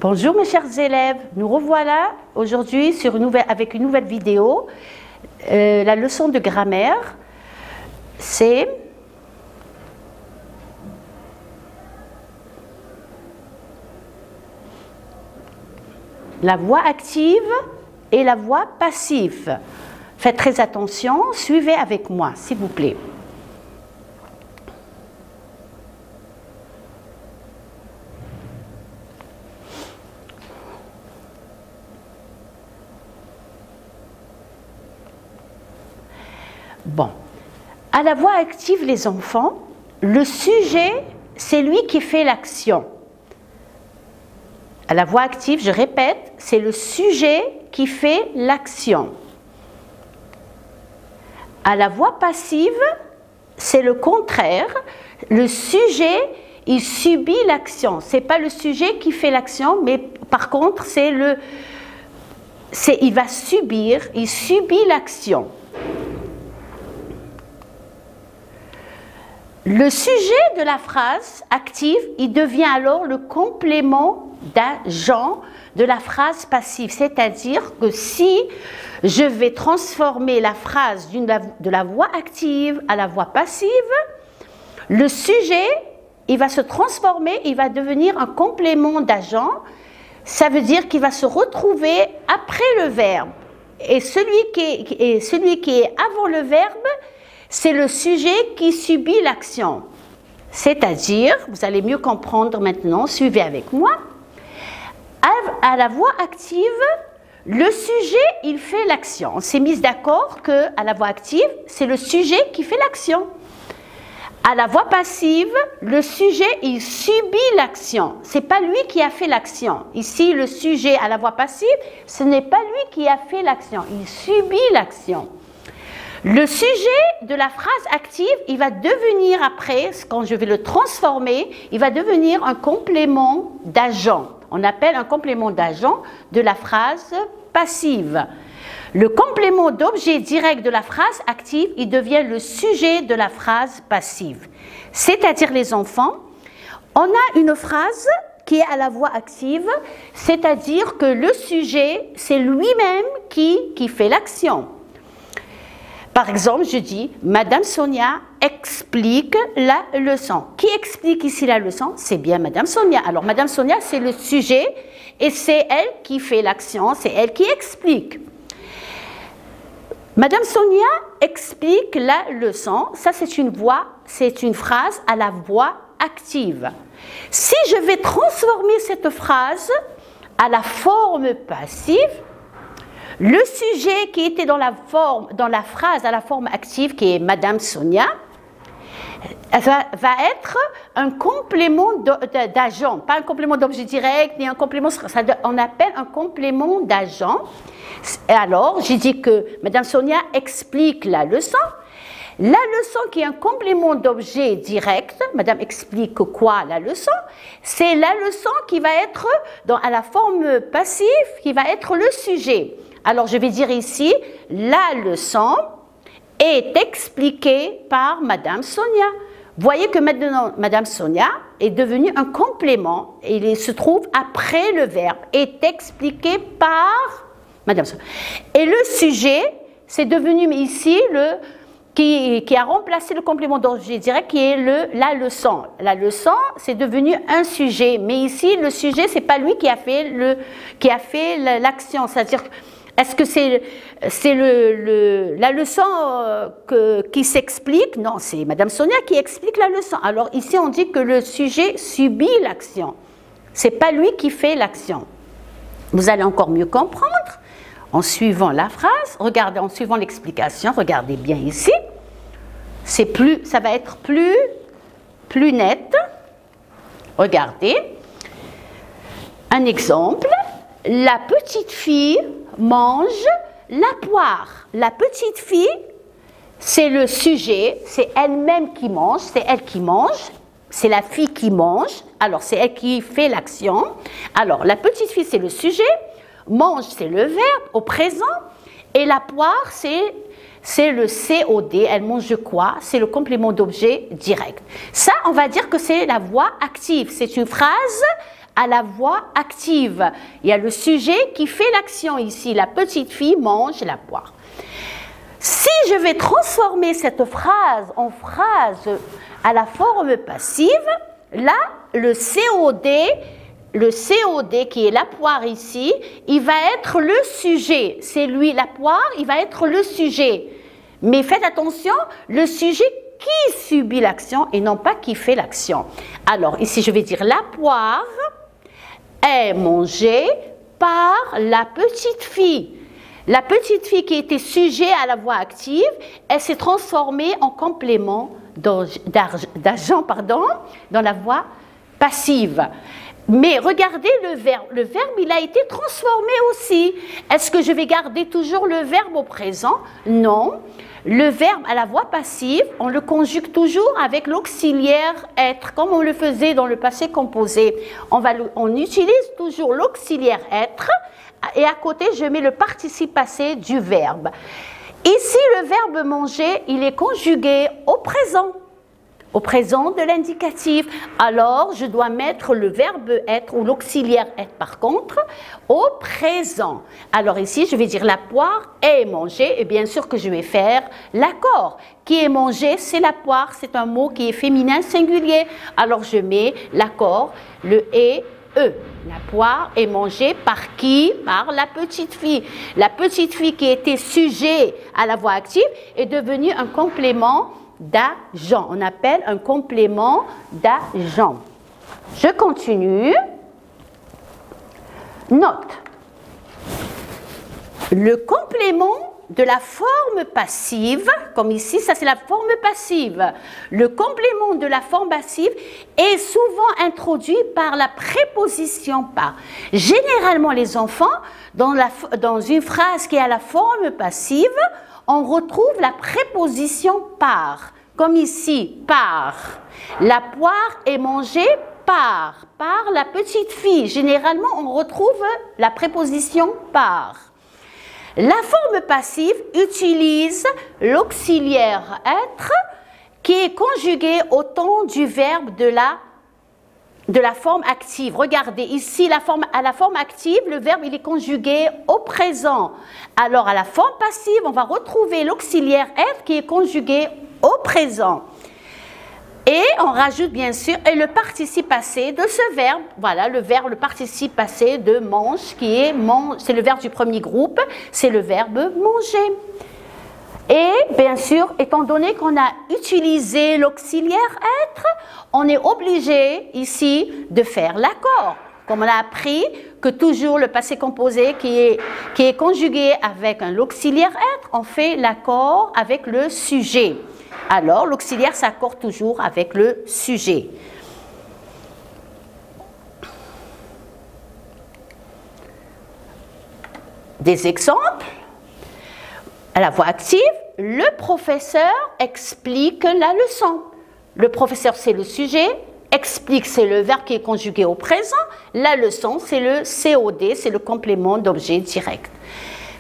Bonjour mes chers élèves, nous revoilà aujourd'hui avec une nouvelle vidéo. La leçon de grammaire, c'est la voix active et la voix passive. Faites très attention, suivez avec moi s'il vous plaît. Bon, à la voix active, les enfants, le sujet, c'est lui qui fait l'action. À la voix active, je répète, c'est le sujet qui fait l'action. À la voix passive, c'est le contraire. Le sujet, il subit l'action. Ce n'est pas le sujet qui fait l'action, mais par contre, il va subir, il subit l'action. Le sujet de la phrase active, il devient alors le complément d'agent de la phrase passive. C'est-à-dire que si je vais transformer la phrase de la voix active à la voix passive, le sujet, il va se transformer, il va devenir un complément d'agent. Ça veut dire qu'il va se retrouver après le verbe. Et celui qui est avant le verbe, c'est le sujet qui subit l'action. C'est-à-dire, vous allez mieux comprendre maintenant, suivez avec moi. À la voix active, le sujet, il fait l'action. On s'est mis d'accord qu'à la voix active, c'est le sujet qui fait l'action. À la voix passive, le sujet, il subit l'action. Ce n'est pas lui qui a fait l'action. Ici, le sujet à la voix passive, ce n'est pas lui qui a fait l'action. Il subit l'action. Le sujet de la phrase active, il va devenir après, quand je vais le transformer, il va devenir un complément d'agent. On appelle un complément d'agent de la phrase passive. Le complément d'objet direct de la phrase active, il devient le sujet de la phrase passive. C'est-à-dire, les enfants, on a une phrase qui est à la voix active, c'est-à-dire que le sujet, c'est lui-même qui fait l'action. Par exemple, je dis « Madame Sonia explique la leçon ». Qui explique ici la leçon? C'est bien Madame Sonia. Alors, Madame Sonia, c'est le sujet et c'est elle qui fait l'action, c'est elle qui explique. Madame Sonia explique la leçon. Ça, c'est une phrase à la voix active. Si je vais transformer cette phrase à la forme passive, le sujet qui était dans la phrase à la forme active, qui est Madame Sonia, va être un complément d'agent, pas un complément d'objet direct, ni un complément, on appelle un complément d'agent. Alors, j'ai dit que Madame Sonia explique la leçon. La leçon qui est un complément d'objet direct, Madame explique quoi la leçon? C'est la leçon qui va être à la forme passive, qui va être le sujet. Alors, je vais dire ici, la leçon est expliquée par Madame Sonia. Voyez que maintenant, Madame Sonia est devenue un complément et il se trouve après le verbe, est expliqué par Madame Sonia. Et le sujet, c'est devenu ici qui a remplacé le complément d'objet direct qui est la leçon. La leçon, c'est devenu un sujet, mais ici, le sujet, c'est pas lui qui a fait l'action, c'est-à-dire est-ce que c'est la leçon qui s'explique? Non, c'est Madame Sonia qui explique la leçon. Alors ici, on dit que le sujet subit l'action. Ce n'est pas lui qui fait l'action. Vous allez encore mieux comprendre en suivant la phrase. Regardez, en suivant l'explication, regardez bien ici. Ça va être plus net. Regardez. Un exemple. La petite fille mange la poire. La petite fille, c'est le sujet, c'est elle-même qui mange, c'est elle qui mange, c'est la fille qui mange, alors c'est elle qui fait l'action. Alors, la petite fille, c'est le sujet, mange, c'est le verbe au présent, et la poire, c'est le COD, elle mange quoi? C'est le complément d'objet direct. Ça, on va dire que c'est la voix active, c'est une phrase à la voix active. Il y a le sujet qui fait l'action ici. La petite fille mange la poire. Si je vais transformer cette phrase en phrase à la forme passive, là, le COD qui est la poire ici, il va être le sujet. C'est lui, la poire, il va être le sujet. Mais faites attention, le sujet qui subit l'action et non pas qui fait l'action. Alors, ici, je vais dire la poire est mangée par la petite fille. La petite fille qui était sujet à la voix active, elle s'est transformée en complément d'agent dans la voix passive. Mais regardez le verbe. Le verbe, il a été transformé aussi. Est-ce que je vais garder toujours le verbe au présent? Non. Le verbe à la voix passive, on le conjugue toujours avec l'auxiliaire être, comme on le faisait dans le passé composé. On utilise toujours l'auxiliaire être et à côté, je mets le participe passé du verbe. Ici, le verbe manger, il est conjugué au présent de l'indicatif. Alors, je dois mettre le verbe être ou l'auxiliaire être par contre au présent. Alors ici, je vais dire la poire est mangée et bien sûr que je vais faire l'accord. Qui est mangé, c'est la poire, c'est un mot qui est féminin singulier. Alors je mets l'accord, le et E. La poire est mangée par qui? Par la petite fille. La petite fille qui était sujet à la voix active est devenue un complément d'agent. On appelle un complément d'agent. Je continue. Note. Le complément de la forme passive, comme ici, ça c'est la forme passive. Le complément de la forme passive est souvent introduit par la préposition par. Généralement, les enfants, dans une phrase qui a la forme passive, on retrouve la préposition par, comme ici, par. La poire est mangée par la petite fille. Généralement, on retrouve la préposition par. La forme passive utilise l'auxiliaire être qui est conjugué au temps du verbe de la forme active. Regardez, ici, à la forme active, le verbe il est conjugué au présent. Alors, à la forme passive, on va retrouver l'auxiliaire être qui est conjugué au présent. Et on rajoute bien sûr et le participe passé de ce verbe. Voilà, le participe passé de mange qui est c'est le verbe du premier groupe, c'est le verbe manger. Et bien sûr, étant donné qu'on a utilisé l'auxiliaire être, on est obligé ici de faire l'accord. Comme on a appris que toujours le passé composé qui est conjugué avec l'auxiliaire être, on fait l'accord avec le sujet. Alors, l'auxiliaire s'accorde toujours avec le sujet. Des exemples. À la voix active, le professeur explique la leçon. Le professeur, c'est le sujet. Explique, c'est le verbe qui est conjugué au présent. La leçon, c'est le COD, c'est le complément d'objet direct.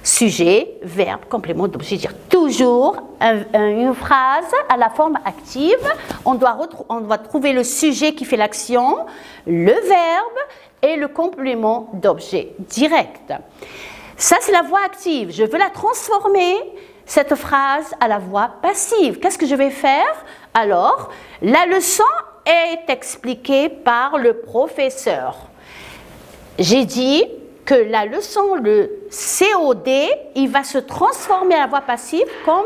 Sujet, verbe, complément d'objet direct. Toujours une phrase à la forme active. On doit trouver le sujet qui fait l'action, le verbe et le complément d'objet direct. Ça, c'est la voix active. Je veux la transformer, cette phrase, à la voix passive. Qu'est-ce que je vais faire? Alors, la leçon est expliquée par le professeur. J'ai dit que la leçon, le COD, il va se transformer à la voix passive comme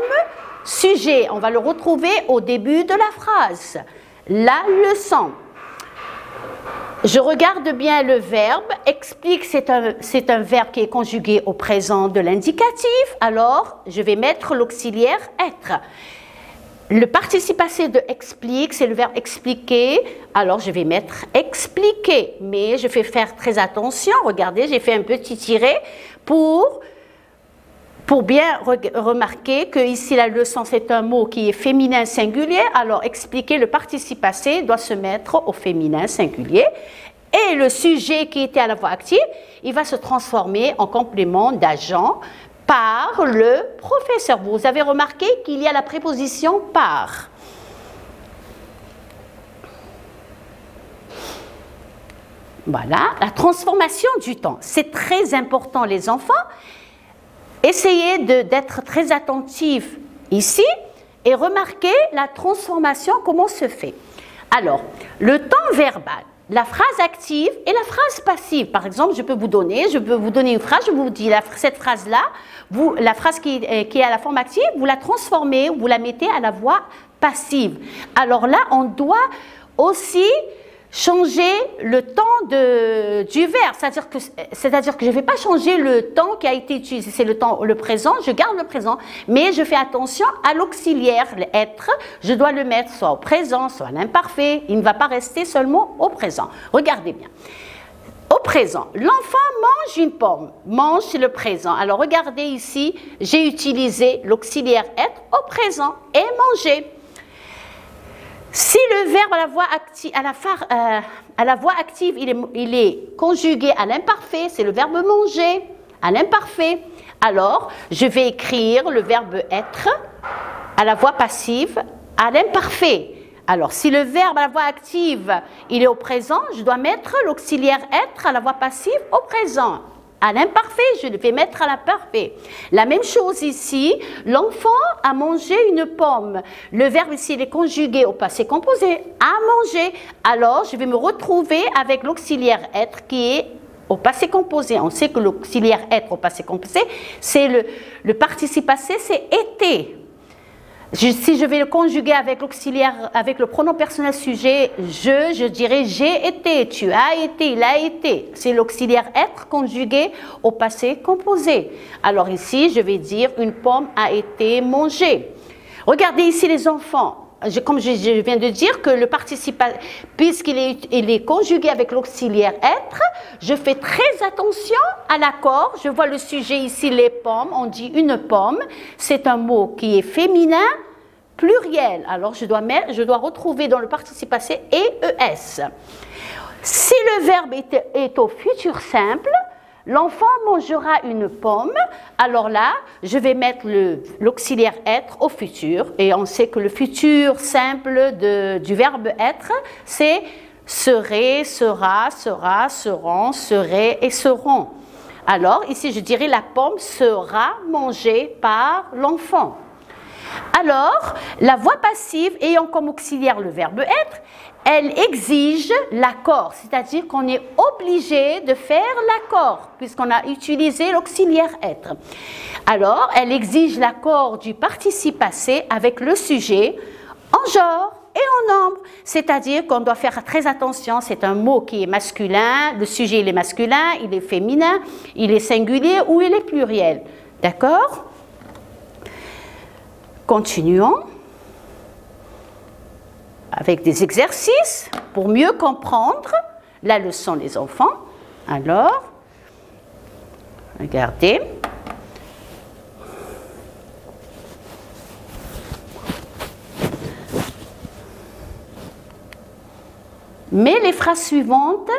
sujet. On va le retrouver au début de la phrase. La leçon. Je regarde bien le verbe. Explique, c'est un verbe qui est conjugué au présent de l'indicatif. Alors, je vais mettre l'auxiliaire être. Le participe passé de explique, c'est le verbe expliquer. Alors, je vais mettre expliquer. Mais je fais faire très attention. Regardez, j'ai fait un petit tiret pour bien remarquer que ici, la leçon, c'est un mot qui est féminin singulier. Alors, expliquer, le participe passé doit se mettre au féminin singulier. Et le sujet qui était à la voix active, il va se transformer en complément d'agent par le professeur. Vous avez remarqué qu'il y a la préposition par. Voilà, la transformation du temps. C'est très important, les enfants. Essayez d'être très attentifs ici et remarquez la transformation, comment se fait. Alors, le temps verbal, la phrase active et la phrase passive. Par exemple, je peux vous donner une phrase, je vous dis cette phrase-là, la phrase qui est à la forme active, vous la transformez, vous la mettez à la voix passive. Alors là, on doit aussi changer le temps du verbe, c'est-à-dire que je ne vais pas changer le temps qui a été utilisé, c'est le présent, je garde le présent, mais je fais attention à l'auxiliaire, l'être, je dois le mettre soit au présent, soit à l'imparfait, il ne va pas rester seulement au présent. Regardez bien. Au présent, l'enfant mange une pomme. Mange, c'est le présent. Alors regardez ici, j'ai utilisé l'auxiliaire être au présent et manger. Si le verbe à la voix active, il est conjugué à l'imparfait, c'est le verbe manger, à l'imparfait. Alors, je vais écrire le verbe être à la voix passive, à l'imparfait. Alors, si le verbe à la voix active, il est au présent, je dois mettre l'auxiliaire être à la voix passive au présent. À l'imparfait, je vais mettre à l'imparfait. La même chose ici, l'enfant a mangé une pomme. Le verbe ici, il est conjugué au passé composé, a mangé. Alors, je vais me retrouver avec l'auxiliaire être qui est au passé composé. On sait que l'auxiliaire être au passé composé, c'est le participe passé, c'est été. Si je vais le conjuguer avec l'auxiliaire, avec le pronom personnel sujet, je dirais j'ai été, tu as été, il a été. C'est l'auxiliaire être conjugué au passé composé. Alors ici, je vais dire une pomme a été mangée. Regardez ici les enfants. Comme je viens de dire que le participe, puisqu'il est conjugué avec l'auxiliaire être, je fais très attention à l'accord. Je vois le sujet ici, les pommes, on dit une pomme. C'est un mot qui est féminin, pluriel. Alors je dois retrouver dans le participe passé ES. Si le verbe est au futur simple, l'enfant mangera une pomme. Alors là, je vais mettre l'auxiliaire être au futur. Et on sait que le futur simple du verbe être, c'est serait, sera, sera, seront, seraient et seront. Alors ici, je dirais la pomme sera mangée par l'enfant. Alors, la voix passive ayant comme auxiliaire le verbe être, elle exige l'accord, c'est-à-dire qu'on est obligé de faire l'accord, puisqu'on a utilisé l'auxiliaire être. Alors, elle exige l'accord du participe passé avec le sujet en genre et en nombre, c'est-à-dire qu'on doit faire très attention, c'est un mot qui est masculin, le sujet il est masculin, il est féminin, il est singulier ou il est pluriel. D'accord ? Continuons avec des exercices pour mieux comprendre la leçon les enfants. Alors, regardez. Mets les phrases suivantes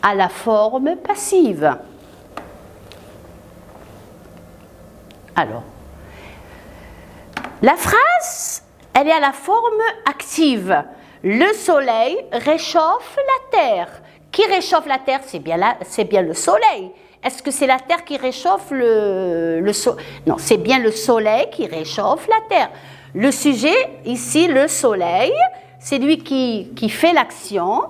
à la forme passive. Alors, la phrase, elle est à la forme active. Le soleil réchauffe la terre. Qui réchauffe la terre? C'est bien le soleil. Est-ce que c'est la terre qui réchauffe le soleil? Non, c'est bien le soleil qui réchauffe la terre. Le sujet, ici, le soleil, c'est lui qui fait l'action.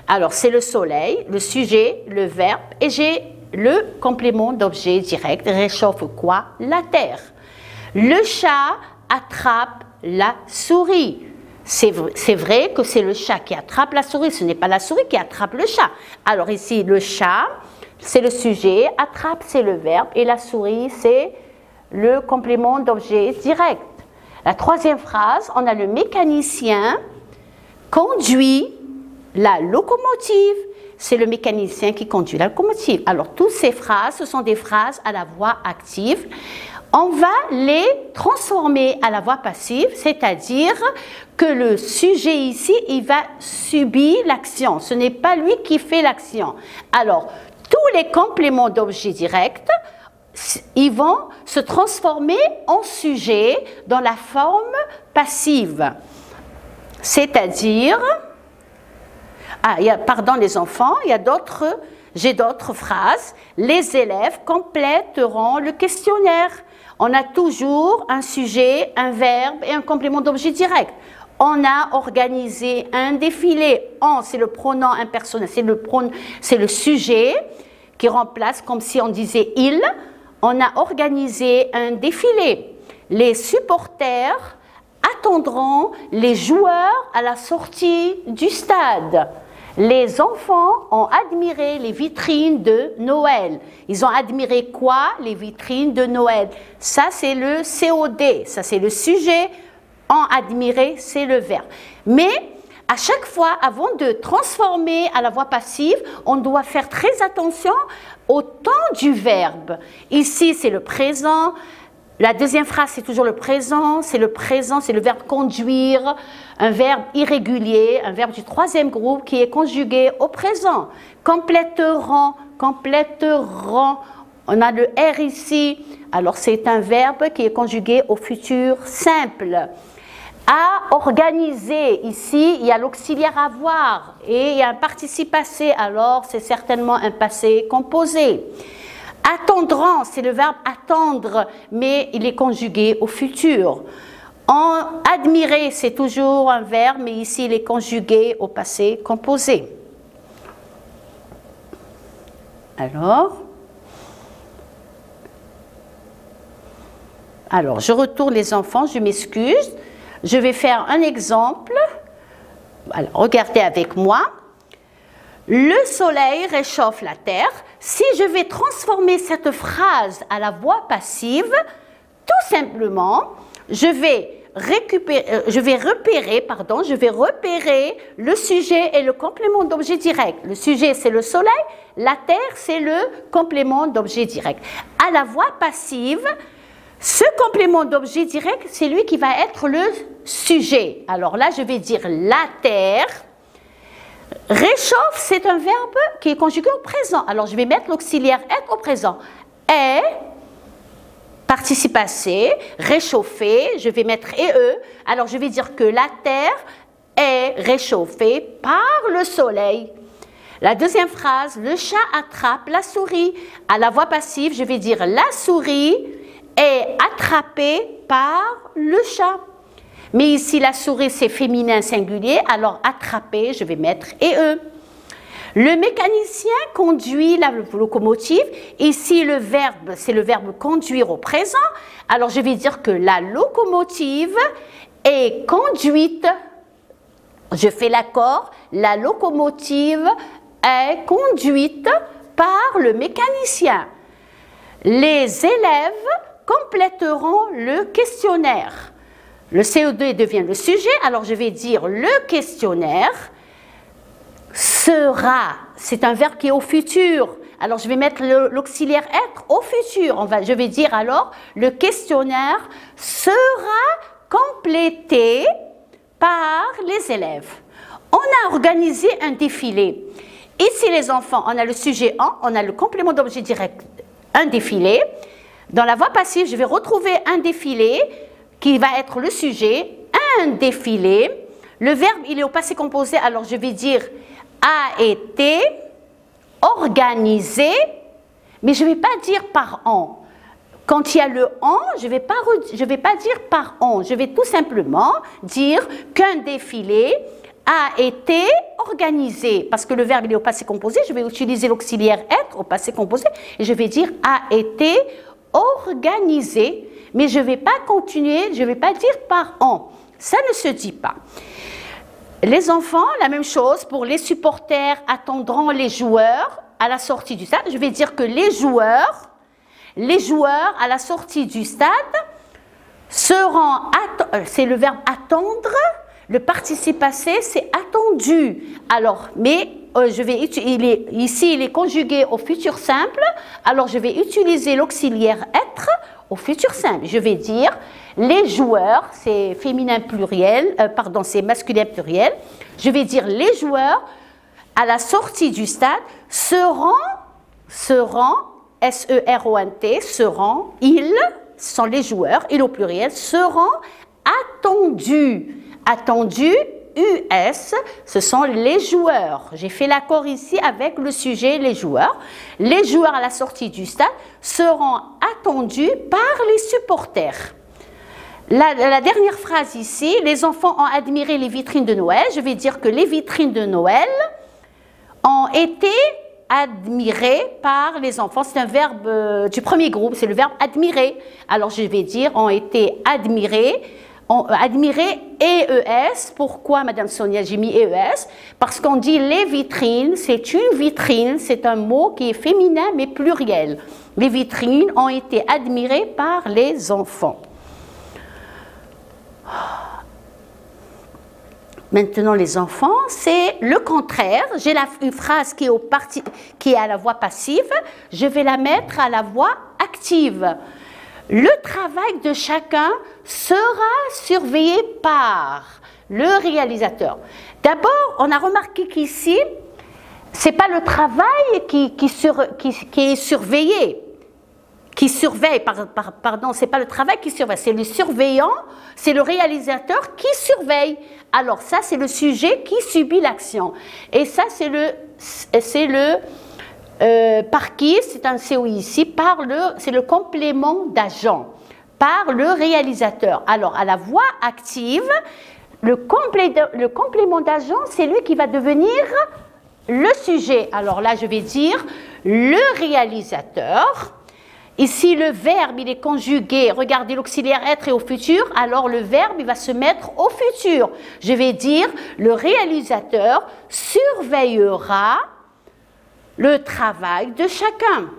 Alors, c'est le soleil, le sujet, le verbe, et j'ai le complément d'objet direct. Réchauffe quoi? La terre. Le chat attrape la souris. C'est vrai que c'est le chat qui attrape la souris, ce n'est pas la souris qui attrape le chat. Alors ici, le chat, c'est le sujet, attrape, c'est le verbe, et la souris, c'est le complément d'objet direct. La troisième phrase, on a le mécanicien conduit la locomotive. C'est le mécanicien qui conduit la locomotive. Alors, toutes ces phrases, ce sont des phrases à la voix active. On va les transformer à la voix passive, c'est-à-dire que le sujet ici, il va subir l'action. Ce n'est pas lui qui fait l'action. Alors, tous les compléments d'objet direct, ils vont se transformer en sujet dans la forme passive. C'est-à-dire, pardon les enfants, j'ai d'autres phrases. Les élèves compléteront le questionnaire. On a toujours un sujet, un verbe et un complément d'objet direct. On a organisé un défilé. On, c'est le pronom impersonnel, c'est le sujet qui remplace comme si on disait il. On a organisé un défilé. Les supporters attendront les joueurs à la sortie du stade. Les enfants ont admiré les vitrines de Noël. Ils ont admiré quoi? Les vitrines de Noël. Ça, c'est le COD. Ça, c'est le sujet. Ont admiré, c'est le verbe. Mais à chaque fois, avant de transformer à la voix passive, on doit faire très attention au temps du verbe. Ici, c'est le présent. La deuxième phrase, c'est toujours le présent. C'est le verbe conduire, un verbe irrégulier, un verbe du troisième groupe qui est conjugué au présent. Compléteront, compléteront. On a le R ici. Alors, c'est un verbe qui est conjugué au futur simple. À organiser, ici, il y a l'auxiliaire avoir et il y a un participe passé. Alors, c'est certainement un passé composé. Attendront, c'est le verbe attendre, mais il est conjugué au futur. Admirer, c'est toujours un verbe, mais ici, il est conjugué au passé composé. Alors, je retourne les enfants, je m'excuse. Je vais faire un exemple. Alors, regardez avec moi. Le soleil réchauffe la terre. Si je vais transformer cette phrase à la voix passive, tout simplement, je vais repérer le sujet et le complément d'objet direct. Le sujet, c'est le soleil. La terre, c'est le complément d'objet direct. À la voix passive, ce complément d'objet direct, c'est lui qui va être le sujet. Alors là, je vais dire la terre. Réchauffe, c'est un verbe qui est conjugué au présent. Alors, je vais mettre l'auxiliaire être au présent. Est, participe passé, réchauffer, je vais mettre e. Alors, je vais dire que la terre est réchauffée par le soleil. La deuxième phrase, le chat attrape la souris. À la voix passive, je vais dire la souris est attrapée par le chat. Mais ici, la souris, c'est féminin singulier, alors attraper, je vais mettre « e ». Le mécanicien conduit la locomotive. Ici, le verbe, c'est le verbe conduire au présent. Alors, je vais dire que la locomotive est conduite. Je fais l'accord. La locomotive est conduite par le mécanicien. Les élèves compléteront le questionnaire. Le CO2 devient le sujet, alors je vais dire le questionnaire sera, c'est un verbe qui est au futur, alors je vais mettre l'auxiliaire être au futur, je vais dire alors le questionnaire sera complété par les élèves. On a organisé un défilé. Ici les enfants, on a le sujet en, on a le complément d'objet direct, un défilé. Dans la voix passive, je vais retrouver un défilé qui va être le sujet, un défilé. Le verbe, il est au passé composé, alors je vais dire a été organisé, mais je ne vais pas dire par an. Quand il y a le en, je vais pas dire par an, je vais tout simplement dire qu'un défilé a été organisé. Parce que le verbe, il est au passé composé, je vais utiliser l'auxiliaire être au passé composé, et je vais dire a été organisé. Mais je ne vais pas continuer, je ne vais pas dire par an. Ça ne se dit pas. Les enfants, la même chose. Pour les supporters, attendront les joueurs à la sortie du stade. Je vais dire que les joueurs à la sortie du stade seront, c'est le verbe attendre. Le participe passé, c'est attendu. Alors, mais ici, il est conjugué au futur simple. Alors, je vais utiliser l'auxiliaire être au futur simple. Je vais dire les joueurs, c'est féminin pluriel, c'est masculin pluriel. Je vais dire les joueurs à la sortie du stade seront, S-E-R-O-N-T, seront, ils, ce sont les joueurs, ils au pluriel, seront attendus. Attendus, US, ce sont les joueurs. J'ai fait l'accord ici avec le sujet les joueurs. Les joueurs à la sortie du stade seront attendus par les supporters. La dernière phrase ici, les enfants ont admiré les vitrines de Noël. Je vais dire que les vitrines de Noël ont été admirées par les enfants. C'est un verbe du premier groupe, c'est le verbe admirer. Alors je vais dire ont été admirés. Admirer EES. Pourquoi, Madame Sonia, j'ai mis EES? Parce qu'on dit les vitrines, c'est une vitrine, c'est un mot qui est féminin mais pluriel. Les vitrines ont été admirées par les enfants. Maintenant, les enfants, c'est le contraire. J'ai une phrase qui est à la voix passive, je vais la mettre à la voix active. Le travail de chacun sera surveillé par le réalisateur. D'abord, on a remarqué qu'ici, ce n'est pas le travail qui est surveillé, qui surveille, pardon, ce n'est pas le travail qui surveille, c'est le surveillant, c'est le réalisateur qui surveille. Alors ça, c'est le sujet qui subit l'action. Et ça, c'est le par qui, c'est un COI ici, c'est le complément d'agent, par le réalisateur. Alors, à la voix active, le complément d'agent, c'est lui qui va devenir le sujet. Alors là, je vais dire le réalisateur. Ici, le verbe, il est conjugué. Regardez, l'auxiliaire être est au futur, alors le verbe, il va se mettre au futur. Je vais dire, le réalisateur surveillera le travail de chacun.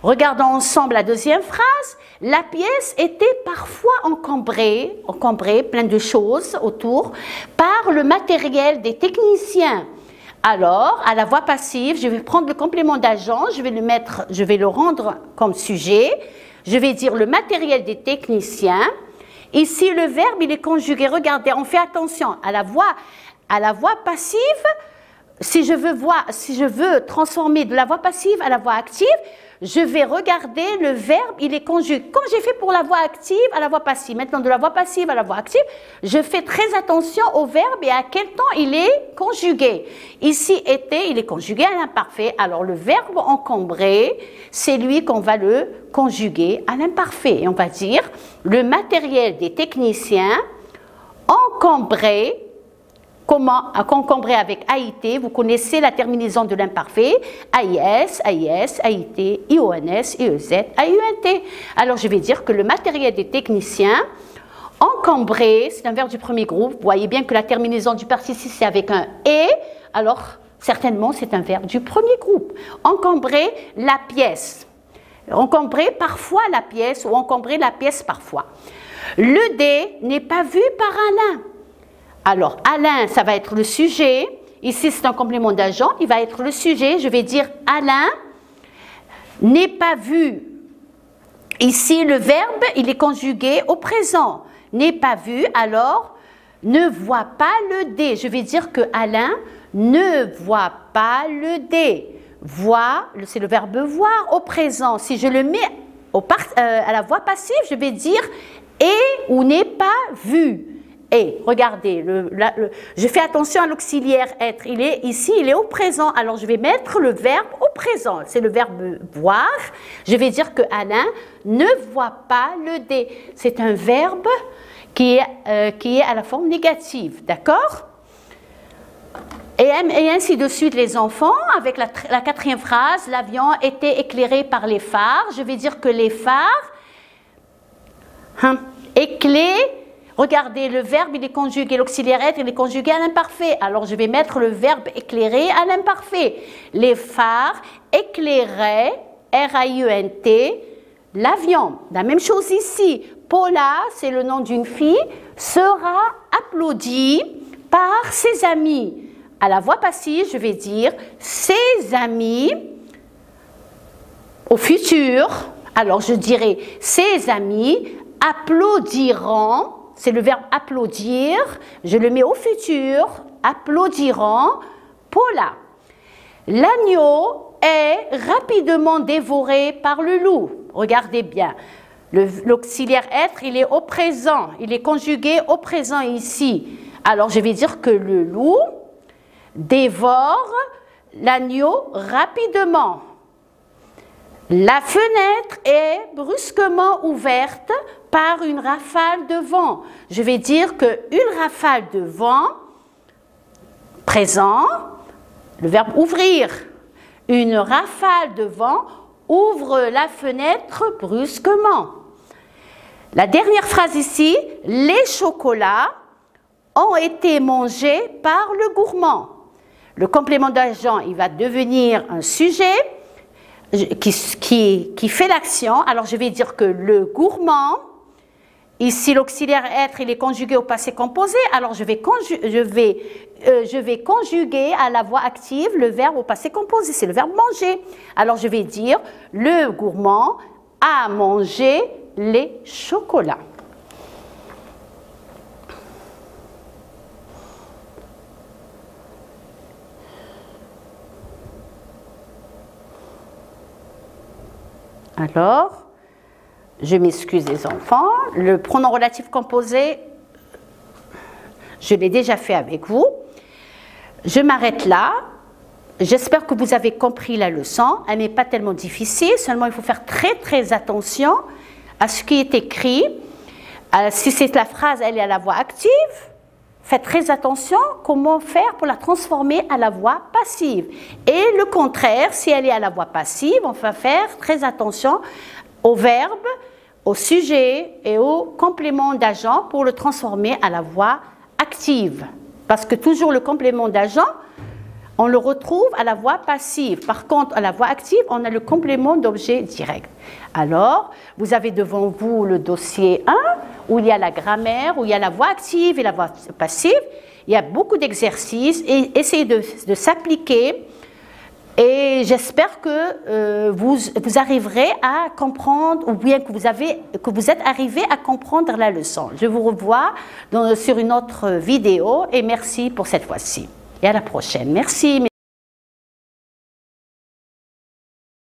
Regardons ensemble la deuxième phrase. La pièce était parfois encombrée, plein de choses autour, par le matériel des techniciens. Alors, à la voix passive, je vais prendre le complément d'agent, je vais le rendre comme sujet. Je vais dire le matériel des techniciens. Ici, le verbe, il est conjugué. Regardez, on fait attention à la voix passive. Si je veux transformer de la voix passive à la voix active, je vais regarder le verbe, il est conjugué. Comme j'ai fait pour la voix active à la voix passive. Maintenant, de la voix passive à la voix active, je fais très attention au verbe et à quel temps il est conjugué. Ici, était, il est conjugué à l'imparfait. Alors, le verbe encombrer, c'est lui qu'on va le conjuguer à l'imparfait. Et on va dire, le matériel des techniciens encombré. Comment encombrer avec AIT? Vous connaissez la terminaison de l'imparfait. AIS, AIS, AIT, IONS, IEZ, AUNT. Alors, je vais dire que le matériel des techniciens, encombré, c'est un verbe du premier groupe. Vous voyez bien que la terminaison du participe, c'est avec un « et ». Alors, certainement, c'est un verbe du premier groupe. Encombrer la pièce. Encombrer parfois la pièce ou encombrer la pièce parfois. Le D n'est pas vu par Alain. Alors, Alain, ça va être le sujet. Ici, c'est un complément d'agent. Il va être le sujet. Je vais dire Alain n'est pas vu. Ici, le verbe, il est conjugué au présent. N'est pas vu, alors, ne voit pas le D. Je vais dire que Alain ne voit pas le D. Voit, c'est le verbe voir au présent. Si je le mets à la voix passive, je vais dire est ou n'est pas vu. Et regardez, je fais attention à l'auxiliaire être. Ici, il est au présent. Alors, je vais mettre le verbe au présent. C'est le verbe voir. Je vais dire que Alain ne voit pas le D. C'est un verbe qui est à la forme négative. D'accord? Et ainsi de suite, les enfants, avec la quatrième phrase, l'avion était éclairé par les phares. Je vais dire que les phares éclairent. Regardez, le verbe, il est conjugué, l'auxiliaire être, il est conjugué à l'imparfait. Alors, je vais mettre le verbe éclairer à l'imparfait. Les phares éclairaient, R-A-I-E-N-T, l'avion. La même chose ici. Paula, c'est le nom d'une fille, sera applaudie par ses amis. À la voix passive, je vais dire ses amis au futur. Alors, je dirai ses amis applaudiront. C'est le verbe applaudir, je le mets au futur, applaudiront Paula. L'agneau est rapidement dévoré par le loup. Regardez bien, l'auxiliaire être, il est au présent, il est conjugué au présent ici. Alors, je vais dire que le loup dévore l'agneau rapidement. La fenêtre est brusquement ouverte par une rafale de vent. Je vais dire qu'une rafale de vent, présent, le verbe ouvrir. Une rafale de vent ouvre la fenêtre brusquement. La dernière phrase ici, les chocolats ont été mangés par le gourmand. Le complément d'agent, il va devenir un sujet qui fait l'action. Alors, je vais dire que le gourmand, ici l'auxiliaire être, il est conjugué au passé composé. Alors, je vais conjuguer à la voix active le verbe au passé composé. C'est le verbe manger. Alors, je vais dire le gourmand a mangé les chocolats. Alors, je m'excuse les enfants, le pronom relatif composé, je l'ai déjà fait avec vous. Je m'arrête là. J'espère que vous avez compris la leçon. Elle n'est pas tellement difficile, seulement il faut faire très attention à ce qui est écrit. Si c'est la phrase, elle est à la voix active, faites très attention comment faire pour la transformer à la voix passive. Et le contraire, si elle est à la voix passive, on va faire très attention au verbe, au sujet et au complément d'agent pour le transformer à la voix active. Parce que toujours le complément d'agent, on le retrouve à la voix passive. Par contre, à la voix active, on a le complément d'objet direct. Alors, vous avez devant vous le dossier 1, où il y a la grammaire, où il y a la voix active et la voix passive. Il y a beaucoup d'exercices et essayez de s'appliquer. Et j'espère que vous arriverez à comprendre, ou bien que vous êtes arrivé à comprendre la leçon. Je vous revois sur une autre vidéo et merci pour cette fois-ci. Et à la prochaine. Merci.